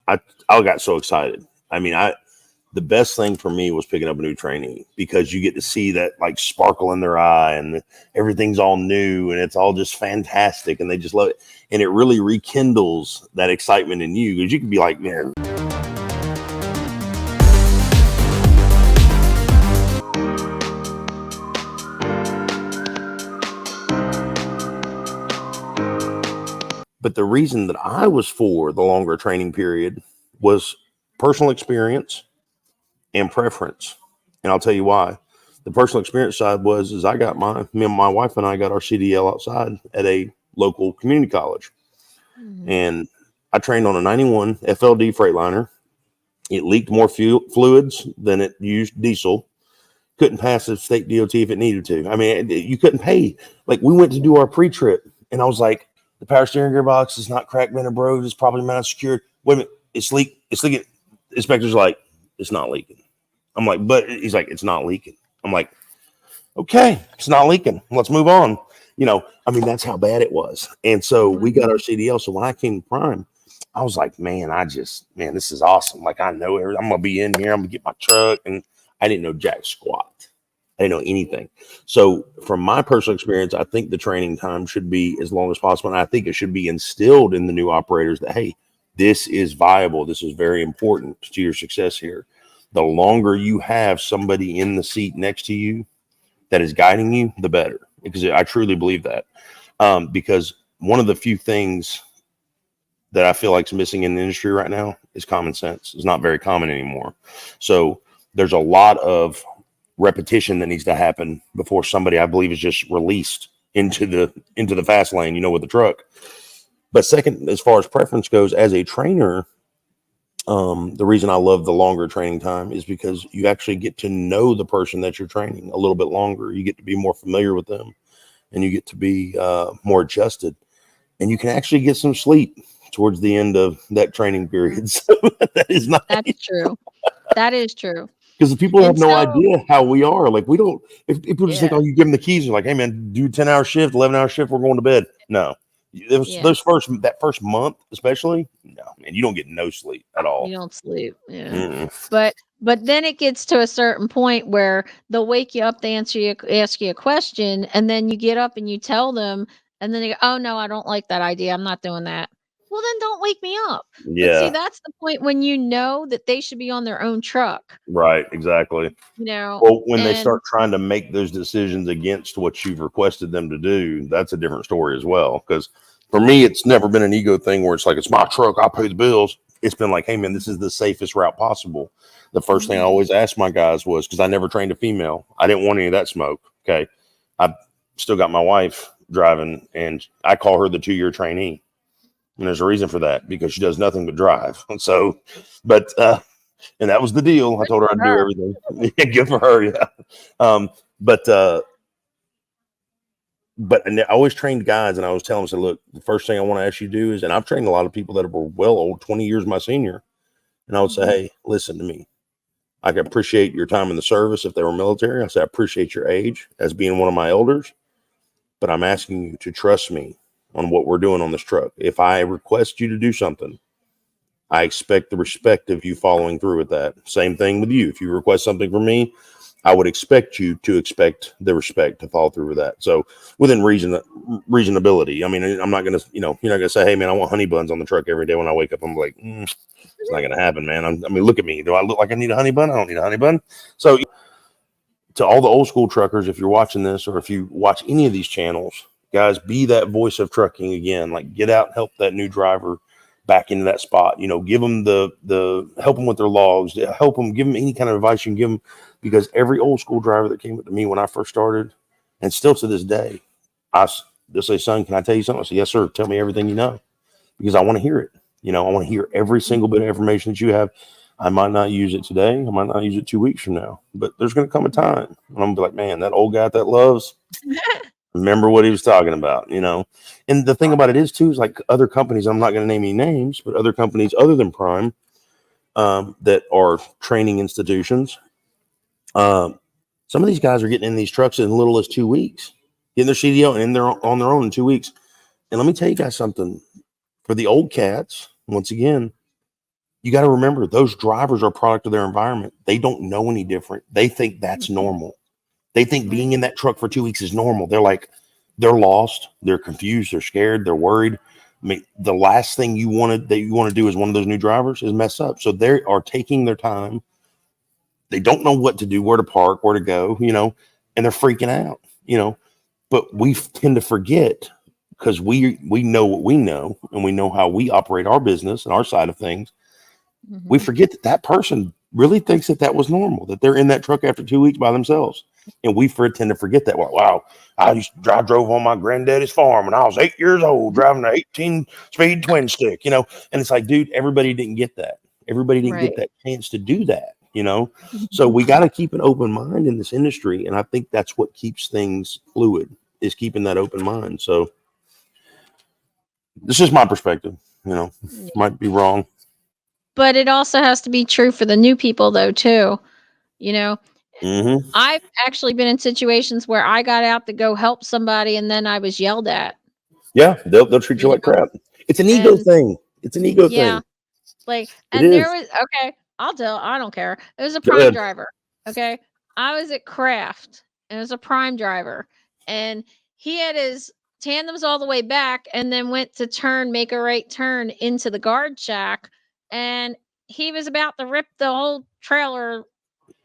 I got so excited. I mean, the best thing for me was picking up a new trainee, because you get to see that like sparkle in their eye, and everything's all new and it's all just fantastic, and they just love it. And it really rekindles that excitement in you, because you can be like, man. But the reason that I was for the longer training period was personal experience and preference. And I'll tell you why. The personal experience side was I got me and my wife and I got our CDL outside at a local community college. Mm-hmm. And I trained on a 91 FLD Freightliner. It leaked more fluids than it used diesel. Couldn't pass the state DOT if it needed to. I mean, you couldn't pay. Like, we went to do our pre-trip, and I was like, the power steering gearbox is not cracked, bent, or broke. It's probably not secured. Wait a minute, it's leaking. Inspector's like, it's not leaking. I'm like, but he's like, it's not leaking. I'm like, okay, it's not leaking. Let's move on. You know, I mean, that's how bad it was. And so we got our CDL. So when I came to Prime, I was like, man, this is awesome. Like, I know everything. I'm going to be in here. I'm going to get my truck. And I didn't know jack squat. I didn't know anything. So from my personal experience, I think the training time should be as long as possible. And I think it should be instilled in the new operators that, hey, this is viable. This is very important to your success here. The longer you have somebody in the seat next to you that is guiding you, the better. Because I truly believe that. Because one of the few things that I feel like is missing in the industry right now is common sense. It's not very common anymore. So there's a lot of repetition that needs to happen before somebody, I believe, is just released into the fast lane, you know, with the truck. But second, as far as preference goes, as a trainer, the reason I love the longer training time is because you actually get to know the person that you're training a little bit longer. You get to be more familiar with them, and you get to be more adjusted, and you can actually get some sleep towards the end of that training period. So that's true. That is true. Because the people have no idea how we are. Like, we don't, if people just think, oh, you give them the keys, you're like, hey man, do 10-hour shift, 11-hour shift, we're going to bed. No, that first month, especially, no, man, you don't get no sleep at all. You don't sleep. Yeah. Mm-mm. But then it gets to a certain point where they'll wake you up, they ask you a question, and then you get up and you tell them, and then they go, oh no, I don't like that idea. I'm not doing that. Well, then don't wake me up. Yeah. But see, that's the point when you know that they should be on their own truck. Right. Exactly. You know, well, when they start trying to make those decisions against what you've requested them to do, that's a different story as well. Because for me, it's never been an ego thing where it's like, it's my truck, I'll pay the bills. It's been like, hey man, this is the safest route possible. The first thing I always asked my guys was, because I never trained a female, I didn't want any of that smoke. Okay. I've still got my wife driving, and I call her the 2-year trainee. And there's a reason for that, because she does nothing but drive. So, and that was the deal. I told her I'd do everything. Yeah, good for her. Yeah. But I always trained guys, and I always tell them, so look, the first thing I want to ask you to do is, and I've trained a lot of people that were well old, 20 years my senior. And I would say, hey, listen to me. I can appreciate your time in the service if they were military. I say, I appreciate your age as being one of my elders, but I'm asking you to trust me on what we're doing on this truck. If I request you to do something, I expect the respect of you following through with that. Same thing with you. If you request something from me, I would expect you to expect the respect to follow through with that. So within reasonability. I mean, I'm not going to, you're not going to say, hey man, I want honey buns on the truck every day when I wake up. I'm like, it's not going to happen, man. I mean, look at me. Do I look like I need a honey bun? I don't need a honey bun. So to all the old school truckers, if you're watching this, or if you watch any of these channels, guys, be that voice of trucking again. Like, get out and help that new driver back into that spot. Give them help them with their logs, help them, give them any kind of advice you can give them. Because every old school driver that came up to me when I first started, and still to this day, they'll say, son, can I tell you something? I say, yes, sir. Tell me everything you know, because I want to hear it. I want to hear every single bit of information that you have. I might not use it today. I might not use it 2 weeks from now, but there's going to come a time when I'm going to be like, man, that old guy that loves, remember what he was talking about, And the thing about it is too, is like other companies, I'm not going to name any names, but other companies other than Prime that are training institutions. Some of these guys are getting in these trucks in as little as 2 weeks, getting their CDL, and they're on their own in 2 weeks. And let me tell you guys something. For the old cats, once again, you got to remember those drivers are a product of their environment. They don't know any different. They think that's normal. They think being in that truck for 2 weeks is normal. They're like, they're lost. They're confused. They're scared. They're worried. I mean, the last thing you want to do as one of those new drivers is mess up. So they are taking their time. They don't know what to do, where to park, where to go, and they're freaking out, but we tend to forget because we know what we know and we know how we operate our business and our side of things. We forget that person really thinks that was normal, that they're in that truck after 2 weeks by themselves. And we tend to forget that. Wow, I drove on my granddaddy's farm when I was 8 years old, driving an 18-speed twin stick, and it's like, dude, everybody didn't get that. Everybody didn't get that chance to do that, So we got to keep an open mind in this industry. And I think that's what keeps things fluid, is keeping that open mind. So this is my perspective, might be wrong. But it also has to be true for the new people, though, too. I've actually been in situations where I got out to go help somebody and then I was yelled at. Yeah, they'll treat you like crap. It's an ego thing. It's an ego thing. Like, and there was, I don't care. It was a prime driver. Okay. I was at Kraft and it was a prime driver and he had his tandems all the way back and then went to make a right turn into the guard shack. And he was about to rip the whole trailer,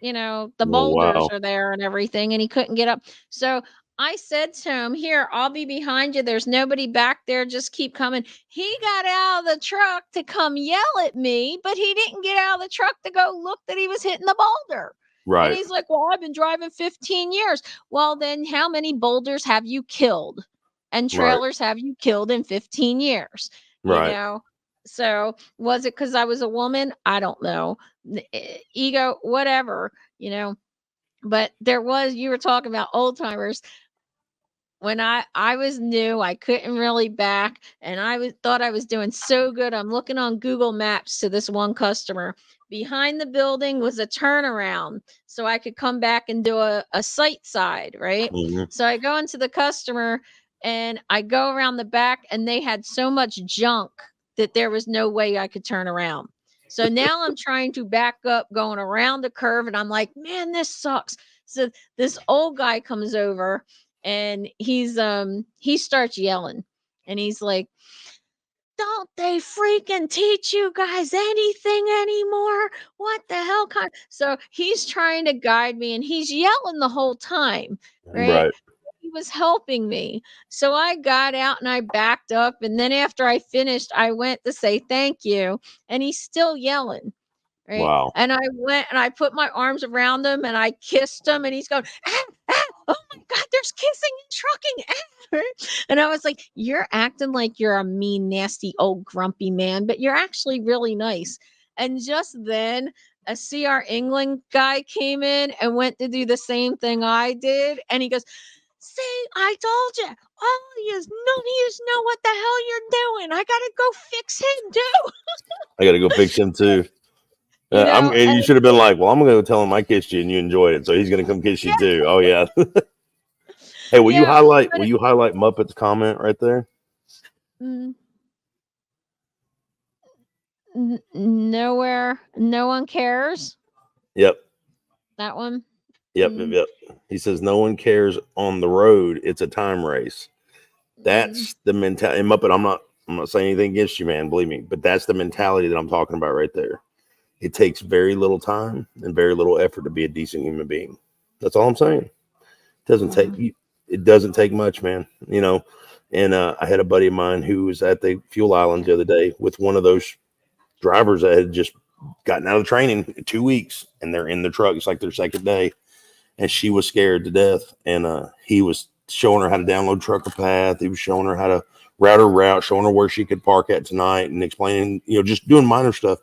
the boulders are there and everything, and he couldn't get up. So I said to him, here, I'll be behind you. There's nobody back there. Just keep coming. He got out of the truck to come yell at me, but he didn't get out of the truck to go look that he was hitting the boulder. Right. And he's like, well, I've been driving 15 years. Well, then how many boulders have you killed and trailers have you killed in 15 years? Right. So was it because I was a woman? I don't know. Ego, whatever, but you were talking about old timers. When I was new, I couldn't really back and thought I was doing so good. I'm looking on Google Maps to this one customer. Behind the building was a turnaround so I could come back and do a sight side, right? So I go into the customer and I go around the back and they had so much junk that there was no way I could turn around. So now I'm trying to back up going around the curve and I'm like, man, this sucks. So this old guy comes over and he starts yelling and he's like, don't they freaking teach you guys anything anymore? What the hell? So he's trying to guide me and he's yelling the whole time, right? He was helping me. So I got out and I backed up. And then after I finished, I went to say thank you. And he's still yelling. Right. Wow. And I went and I put my arms around him and I kissed him and he's going, oh my God, there's kissing and trucking. And I was like, you're acting like you're a mean, nasty, old, grumpy man, but you're actually really nice. And just then a CR England guy came in and went to do the same thing I did. And he goes, see, I told you, all you know what the hell you're doing. I got to go fix him too. I got to go fix him too. You should have been like, well, I'm going to go tell him I kissed you and you enjoyed it. So he's going to come kiss you too. Oh yeah. Hey, will you highlight Muppet's comment right there? Nowhere. No one cares. Yep. That one. Yep. He says, no one cares on the road. It's a time race. That's the mentality. And Muppet, I'm not saying anything against you, man. Believe me. But that's the mentality that I'm talking about right there. It takes very little time and very little effort to be a decent human being. That's all I'm saying. It doesn't take much, man. And I had a buddy of mine who was at the fuel island the other day with one of those drivers that had just gotten out of training 2 weeks and they're in the truck. It's like their second day. And she was scared to death. And he was showing her how to download Trucker Path. He was showing her how to route her route, showing her where she could park at tonight and explaining, just doing minor stuff.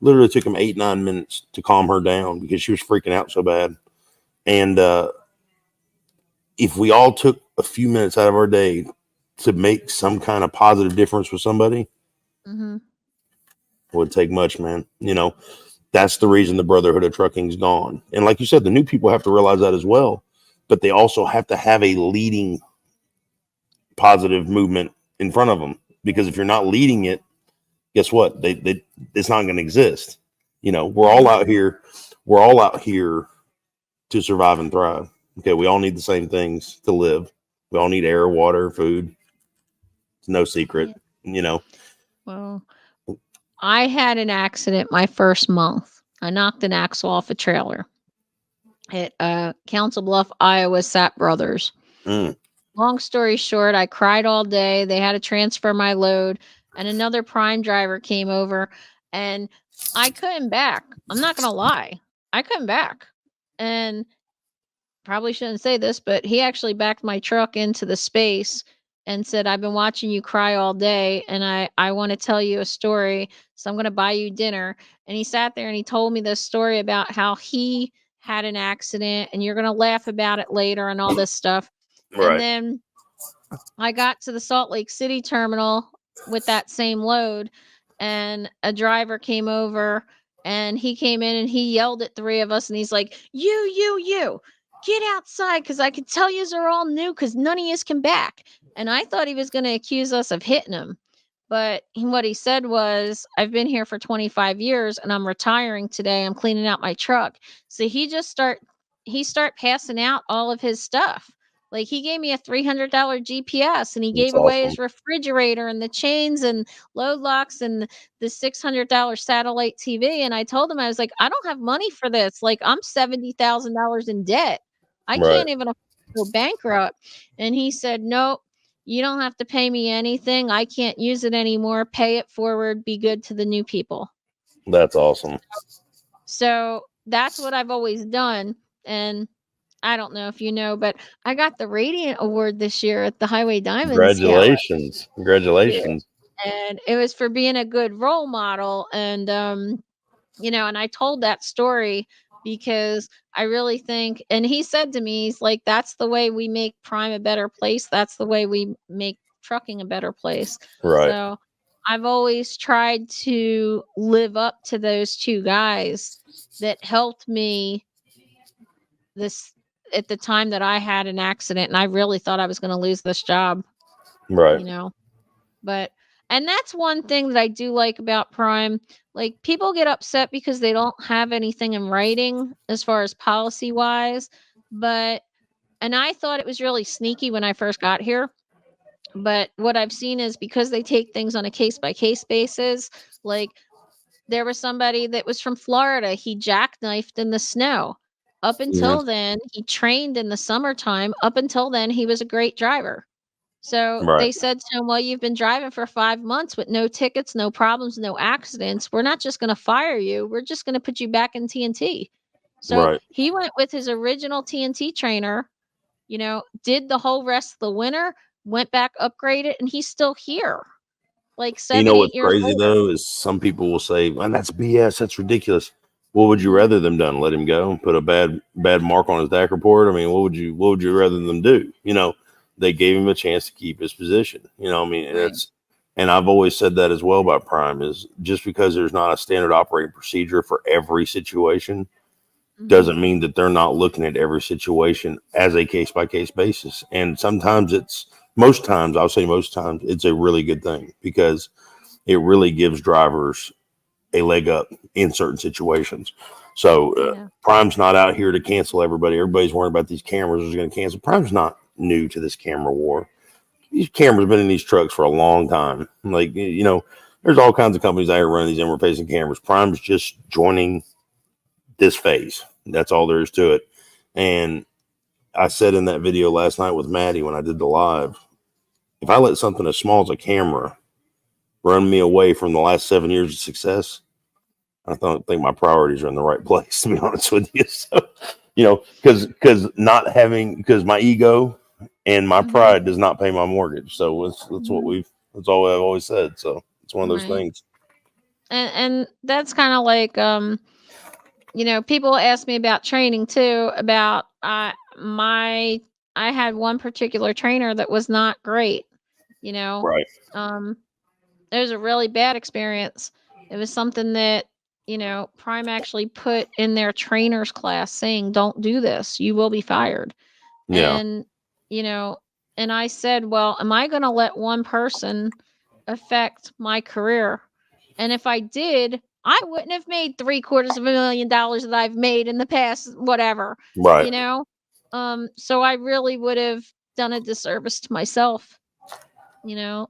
Literally took him 8-9 minutes to calm her down because she was freaking out so bad. And if we all took a few minutes out of our day to make some kind of positive difference with somebody, it would take much, man. That's the reason the brotherhood of trucking's gone. And like you said, the new people have to realize that as well. But they also have to have a leading positive movement in front of them. Because if you're not leading it, guess what? It's not going to exist. You know, we're all out here to survive and thrive. Okay, we all need the same things to live. We all need air, water, food. It's no secret, you know. Well, I had an accident my first month. I knocked an axle off a trailer at Council Bluff, Iowa, Sapp Brothers. Long story short, I cried all day. They had to transfer my load, and another prime driver came over, and I couldn't back. I'm not going to lie. I couldn't back. And probably shouldn't say this, but he actually backed my truck into the space and said, I've been watching you cry all day, and I want to tell you a story, so I'm going to buy you dinner. And he sat there and he told me this story about how he had an accident, and you're going to laugh about it later and all this stuff. Right. And then I got to the Salt Lake City terminal with that same load, and a driver came over, and he came in and he yelled at three of us, and he's like, you, get outside, because I can tell yous are all new, because none of yous can back. And I thought he was going to accuse us of hitting him. But what he said was, I've been here for 25 years and I'm retiring today. I'm cleaning out my truck. So he start passing out all of his stuff. Like, he gave me a $300 GPS, and he gave away his refrigerator and the chains and load locks and the $600 satellite TV. And I told him, I was like, I don't have money for this. Like, I'm $70,000 in debt. I can't even afford to go bankrupt. And he said, nope, you don't have to pay me anything. I can't use it anymore. Pay it forward. Be good to the new people. That's awesome. So that's what I've always done. And I don't know if you know, but I got the Radiant Award this year at the Highway Diamonds. Congratulations. Congratulations. Yeah. And it was for being a good role model. And, you know, and I told that story because I really think, and he said to me, he's like, that's the way we make Prime a better place. That's the way we make trucking a better place. Right. So I've always tried to live up to those two guys that helped me at the time that I had an accident, and I really thought I was going to lose this job. Right. You know, and that's one thing that I do like about Prime. Like, people get upset because they don't have anything in writing as far as policy wise, and I thought it was really sneaky when I first got here. But what I've seen is, because they take things on a case by case basis, like, there was somebody that was from Florida. He jackknifed in the snow. Up until then, he trained in the summertime. Up until then, he was a great driver. So they said to him, well, you've been driving for 5 months with no tickets, no problems, no accidents. We're not just going to fire you. We're just going to put you back in TNT. So he went with his original TNT trainer, you know, did the whole rest of the winter, went back, upgraded, and he's still here. Like 7, 8 years. You know what's crazy though is some people will say, "Man, that's BS. That's ridiculous." What would you rather them done? Let him go, put a bad mark on his DAC report? I mean, what would you rather them do? You know, they gave him a chance to keep his position. You know, I mean, and I've always said that as well about Prime, is just because there's not a standard operating procedure for every situation doesn't mean that they're not looking at every situation as a case by case basis. And most times it's a really good thing, because it really gives drivers a leg up in certain situations. So Prime's not out here to cancel everybody. Everybody's worried about these cameras is going to cancel. Prime's not new to this camera war. These cameras have been in these trucks for a long time. Like, you know, there's all kinds of companies out here running these inward facing cameras. Prime's just joining this phase. That's all there is to it. And I said in that video last night with Maddie when I did the live, if I let something as small as a camera run me away from the last 7 years of success, I don't think my priorities are in the right place, to be honest with you. So, you know, because my ego and my pride does not pay my mortgage. So that's all I've always said. So it's one of those things. And that's kind of like, you know, people ask me about training too, about, I had one particular trainer that was not great, you know. Right. It was a really bad experience. It was something that, you know, Prime actually put in their trainers class saying, don't do this. You will be fired. Yeah. And, you know, and I said, well, am I going to let one person affect my career? And if I did, I wouldn't have made $750,000 that I've made in the past, whatever, Right. you know? So I really would have done a disservice to myself, you know?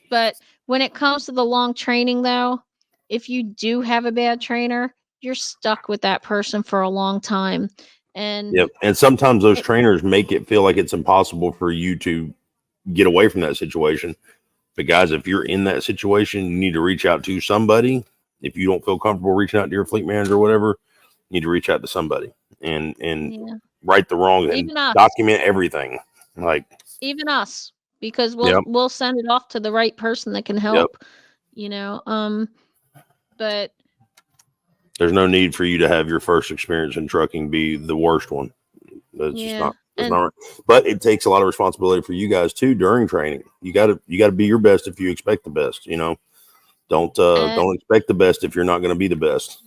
But when it comes to the long training, though, if you do have a bad trainer, you're stuck with that person for a long time. And Yep. And sometimes those it, trainers make it feel like it's impossible for you to get away from that situation. But guys, if you're in that situation, you need to reach out to somebody. If you don't feel comfortable reaching out to your fleet manager or whatever, you need to reach out to somebody and yeah, right the wrong and even us, document everything. Like, because yep, we'll send it off to the right person that can yep. help, you know. But There's no need for you to have your first experience in trucking be the worst one. That's just yeah, not. It's and not right. But it takes a lot of responsibility for you guys too during training. You gotta be your best if you expect the best. You know, don't expect the best if you're not going to be the best.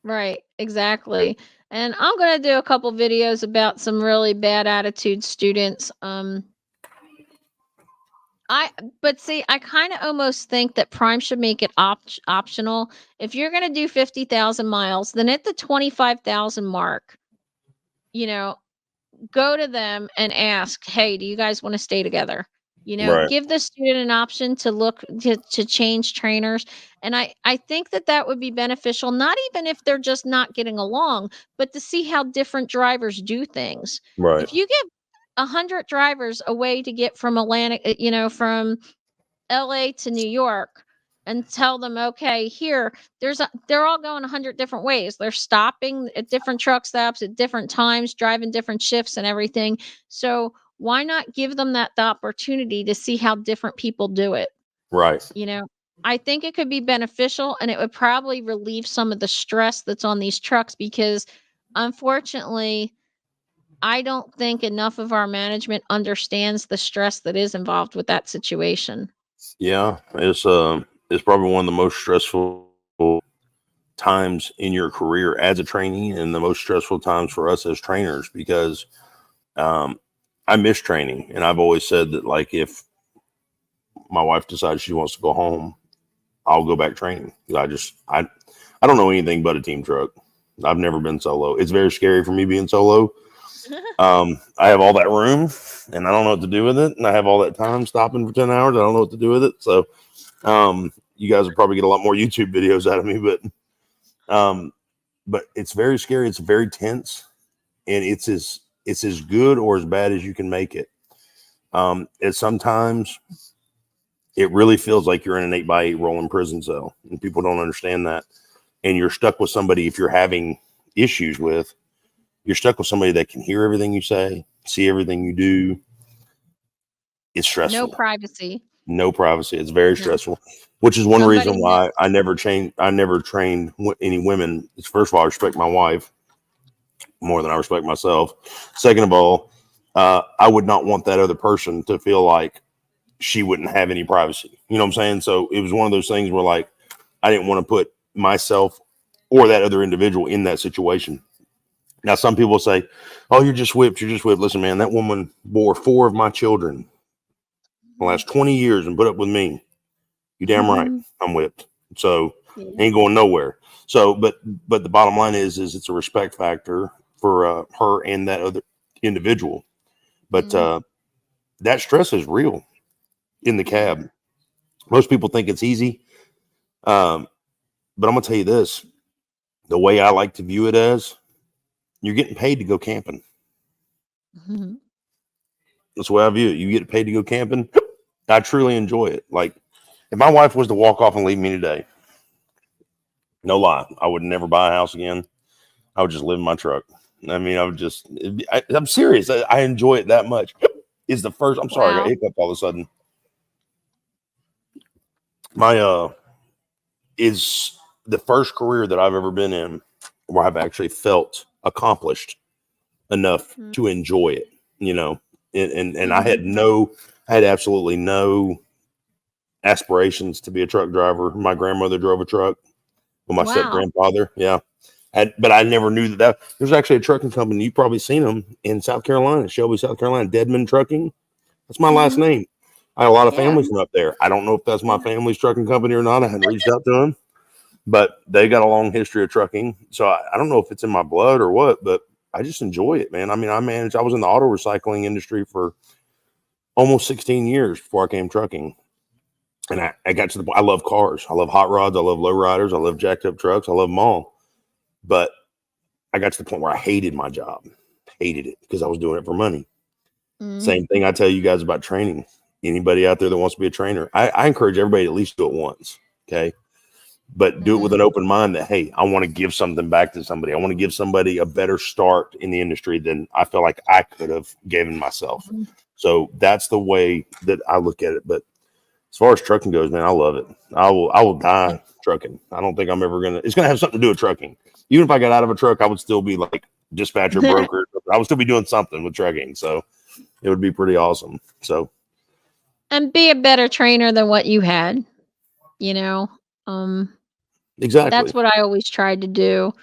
right, exactly. And I'm gonna do a couple videos about some really bad attitude students. But see, I kind of almost think that Prime should make it optional. If you're going to do 50,000 miles, then at the 25,000 mark, you know, go to them and ask, "Hey, do you guys want to stay together?" You know, Right. give the student an option to look to change trainers. And I think that that would be beneficial, not even if they're just not getting along, but to see how different drivers do things. Right. If you give 100 drivers a way to get from from LA to New York and tell them, okay, here, they're all going 100 different ways. They're stopping at different truck stops at different times, driving different shifts and everything. So why not give them the opportunity to see how different people do it? Right. You know, I think it could be beneficial, and it would probably relieve some of the stress that's on these trucks because unfortunately, I don't think enough of our management understands the stress that is involved with that situation. Yeah. It's probably one of the most stressful times in your career as a trainee, and the most stressful times for us as trainers because I miss training, and I've always said that like if my wife decides she wants to go home, I'll go back training. I don't know anything but a team truck. I've never been solo. It's very scary for me being solo. I have all that room and I don't know what to do with it. And I have all that time stopping for 10 hours. I don't know what to do with it. So, you guys will probably get a lot more YouTube videos out of me, but it's very scary. It's very tense, and it's as good or as bad as you can make it. And sometimes it really feels like you're in an 8x8 rolling prison cell, and people don't understand that. And you're stuck with somebody, if you're having issues with, you're stuck with somebody that can hear everything you say, see everything you do. It's stressful. No privacy. No privacy. It's very No. stressful, which is one Somebody reason why I never trained any women. First of all, I respect my wife more than I respect myself. Second of all, I would not want that other person to feel like she wouldn't have any privacy. You know what I'm saying? So it was one of those things where like, I didn't want to put myself or that other individual in that situation. Now, some people say, "Oh, you're just whipped. You're just whipped." Listen, man, that woman bore 4 of my children the last 20 years and put up with me. You damn right. I'm whipped. So ain't going nowhere. So, but the bottom line is it's a respect factor for her and that other individual. But that stress is real in the cab. Most people think it's easy. But I'm going to tell you this, the way I like to view it as, you're getting paid to go camping. That's the way I view it. You get paid to go camping. I truly enjoy it. Like, if my wife was to walk off and leave me today, no lie, I would never buy a house again. I would just live in my truck. I mean, I'm serious. I enjoy it that much. Is the first, I'm sorry, I got hiccup all of a sudden. My, is the first career that I've ever been in where I've actually felt accomplished enough to enjoy it, you know, and I had absolutely no aspirations to be a truck driver. My grandmother drove a truck with my step grandfather. Yeah. But I never knew that there's actually a trucking company. You've probably seen them in South Carolina, Shelby, South Carolina, Deadman Trucking. That's my last name. I had a lot of Yeah. families from up there. I don't know if that's my family's trucking company or not. I hadn't reached out to them, but they got a long history of trucking. So I don't know if it's in my blood or what, but I just enjoy it, man. I mean, I was in the auto recycling industry for almost 16 years before I came trucking. And I got to the point, I love cars. I love hot rods. I love low riders. I love jacked up trucks. I love them all. But I got to the point where I hated my job, hated it because I was doing it for money. Mm-hmm. Same thing I tell you guys about training. Anybody out there that wants to be a trainer, I encourage everybody to at least do it once. Okay. But do it with an open mind that, hey, I want to give something back to somebody. I want to give somebody a better start in the industry than I feel like I could have given myself. So that's the way that I look at it. But as far as trucking goes, man, I love it. I will die trucking. I don't think I'm ever it's gonna have something to do with trucking. Even if I got out of a truck, I would still be like dispatcher, broker. I would still be doing something with trucking. So it would be pretty awesome. So, and be a better trainer than what you had, exactly. That's what I always tried to do.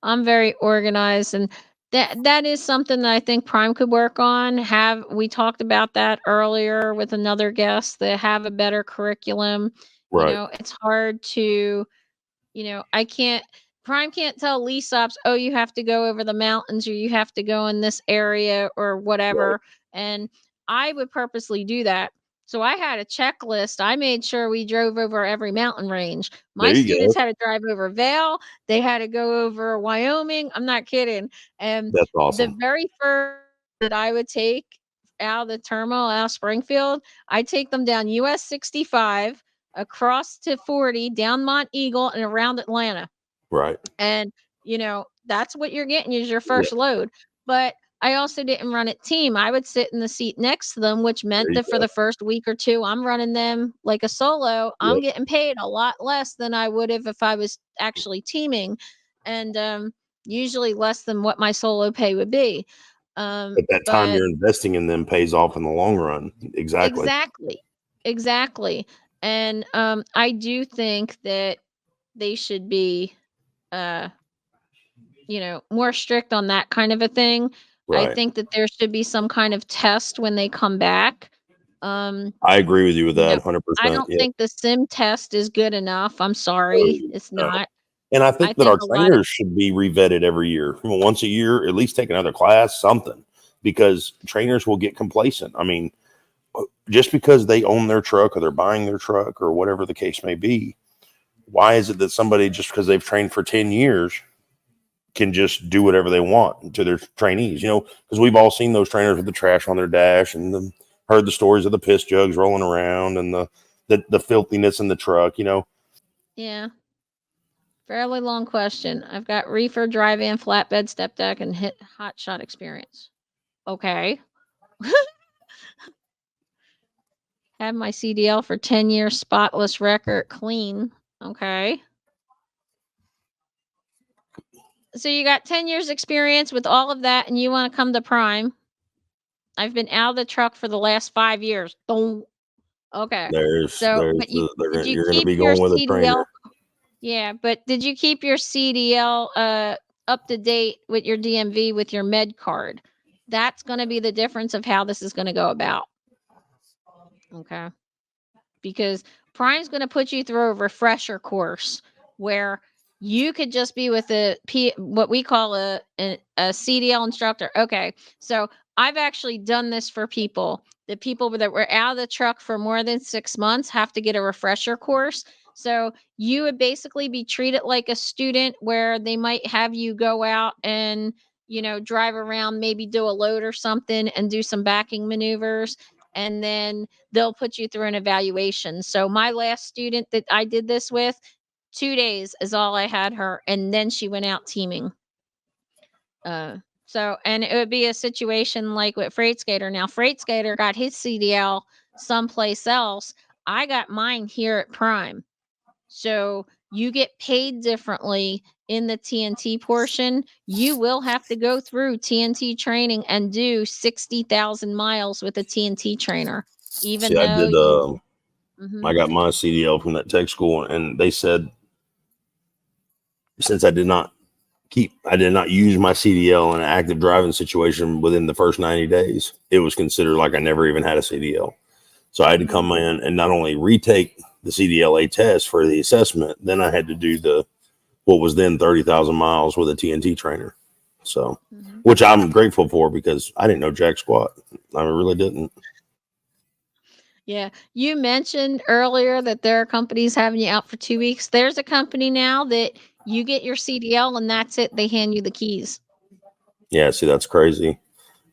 I'm very organized, and that is something that I think Prime could work on. We talked about that earlier with another guest, that have a better curriculum. Right. It's hard to, Prime can't tell lease ops, oh, you have to go over the mountains, or you have to go in this area or whatever. Right. And I would purposely do that. So I had a checklist. I made sure we drove over every mountain range. My students had to drive over Vail. They had to go over Wyoming. I'm not kidding. And that's awesome. The very first that I would take out of the terminal, out of Springfield, I'd take them down US 65, across to 40, down Mont Eagle, and around Atlanta. Right. And, that's what you're getting is your first load. But I also didn't run it team. I would sit in the seat next to them, which meant that for the first week or two, I'm running them like a solo. I'm getting paid a lot less than I would have if I was actually teaming, and usually less than what my solo pay would be. At that time you're investing in them pays off in the long run. Exactly. And I do think that they should be more strict on that kind of a thing. Right. I think that there should be some kind of test when they come back. I agree with you with that 100%. I don't think the sim test is good enough. I'm sorry. It's not. And I think that our trainers should be revetted every year. Once a year, at least take another class, something, because trainers will get complacent. I mean, just because they own their truck or they're buying their truck or whatever the case may be, why is it that somebody, just because they've trained for 10 years, can just do whatever they want to their trainees? Because we've all seen those trainers with the trash on their dash, and heard the stories of the piss jugs rolling around and the filthiness in the truck. Yeah. Fairly long question. I've got reefer, drive-in, flatbed, step deck, and hot shot experience. Okay. Had my CDL for 10 years, spotless record, clean. Okay. So you got 10 years experience with all of that, and you want to come to Prime. I've been out of the truck for the last 5 years. Don't. Okay. You're going to be going with a trainer. Yeah, but did you keep your CDL up to date with your DMV with your med card? That's going to be the difference of how this is going to go about. Okay. Because Prime's going to put you through a refresher course where you could just be with what we call a CDL instructor. Okay. So I've actually done this for people. The people that were out of the truck for more than 6 months have to get a refresher course. So you would basically be treated like a student, where they might have you go out and, drive around, maybe do a load or something and do some backing maneuvers. And then they'll put you through an evaluation. So my last student that I did this with, 2 days is all I had her. And then she went out teaming. And it would be a situation like with Freight Skater. Now, Freight Skater got his CDL someplace else. I got mine here at Prime. So you get paid differently in the TNT portion. You will have to go through TNT training and do 60,000 miles with a TNT trainer. I got my CDL from that tech school, and they said, since I did not use my CDL in an active driving situation within the first 90 days, it was considered like I never even had a CDL. So I had to come in and not only retake the CDLA test for the assessment, then I had to do what was then 30,000 miles with a TNT trainer. So, which I'm grateful for because I didn't know jack squat. I really didn't. Yeah. You mentioned earlier that there are companies having you out for 2 weeks. There's a company now that you get your CDL and that's it. They hand you the keys. Yeah. See, that's crazy.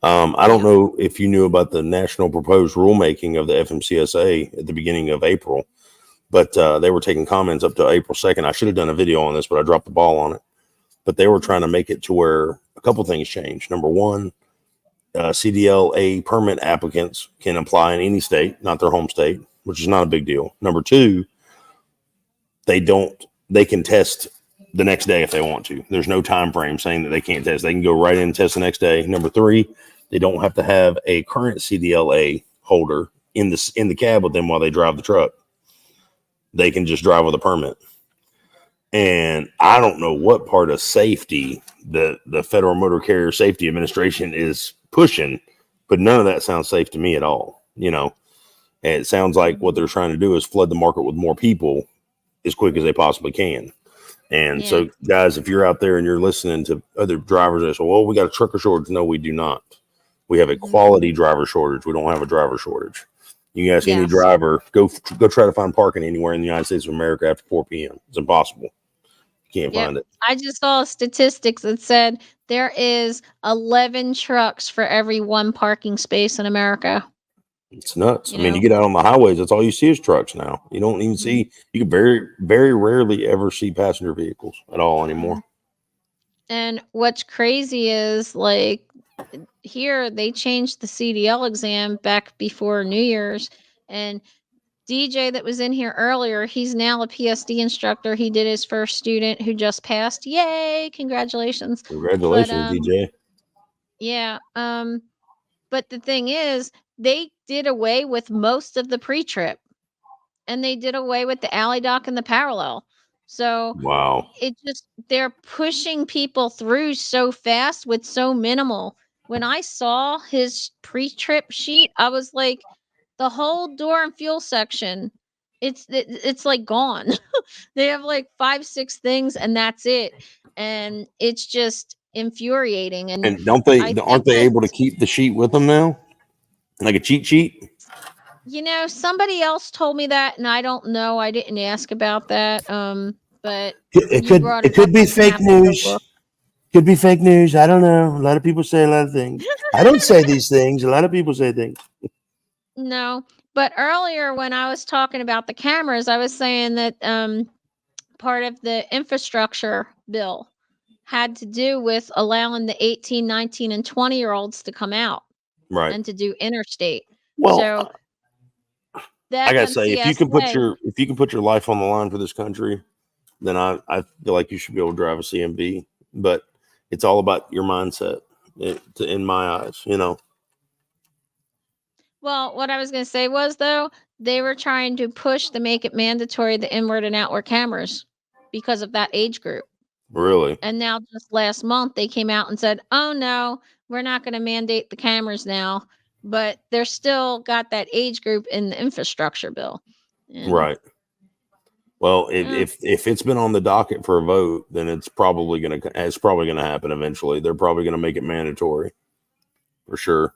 I don't know if you knew about the national proposed rulemaking of the FMCSA at the beginning of April, but they were taking comments up to April 2nd. I should have done a video on this, but I dropped the ball on it. But they were trying to make it to where a couple things changed. Number one, CDLA permit applicants can apply in any state, not their home state, which is not a big deal. Number two, they can test the next day if they want to. There's no time frame saying that they can't test. They can go right in and test the next day. Number three, they don't have to have a current CDLA holder in the cab with them while they drive the truck. They can just drive with a permit. And I don't know what part of safety the Federal Motor Carrier Safety Administration is pushing, but none of that sounds safe to me at all. And it sounds like what they're trying to do is flood the market with more people as quick as they possibly can. And so, guys, if you're out there and you're listening to other drivers that say, well, we got a trucker shortage. No, we do not. We have a quality driver shortage. We don't have a driver shortage. You can ask any driver, go try to find parking anywhere in the United States of America after 4 p.m. It's impossible. You can't find it. I just saw statistics that said there is 11 trucks for every one parking space in America. It's nuts. I mean, you get out on the highways, that's all you see is trucks now. You don't even see, you can very, very rarely ever see passenger vehicles at all anymore. And what's crazy is like here they changed the CDL exam back before New Year's, and DJ that was in here earlier, he's now a PSD instructor. He did his first student who just passed. Yay! Congratulations. Congratulations, DJ. Yeah. But the thing is, they did away with most of the pre-trip, and they did away with the alley dock and the parallel. So wow, they're pushing people through so fast with so minimal. When I saw his pre-trip sheet, I was like, the whole door and fuel section, it's like gone. They have like 5-6 things and that's it. And it's just infuriating. And aren't they able to keep the sheet with them now? Like a cheat sheet? Somebody else told me that, and I don't know. I didn't ask about that. But it could be fake news. Could be fake news. I don't know. A lot of people say a lot of things. I don't say these things. A lot of people say things. No, but earlier when I was talking about the cameras, I was saying that part of the infrastructure bill had to do with allowing the 18, 19, and 20-year-olds to come out, right, and to do interstate. Well, so I gotta say, if you can put your life on the line for this country, then I feel like you should be able to drive a CMV. But it's all about your mindset, in my eyes, Well, what I was going to say was, though, they were trying to push to make it mandatory, the inward and outward cameras, because of that age group. Really? And now just last month, they came out and said, oh, no, we're not going to mandate the cameras now. But they're still got that age group in the infrastructure bill. Right. Well, if it's been on the docket for a vote, then it's probably going to happen eventually. They're probably going to make it mandatory for sure.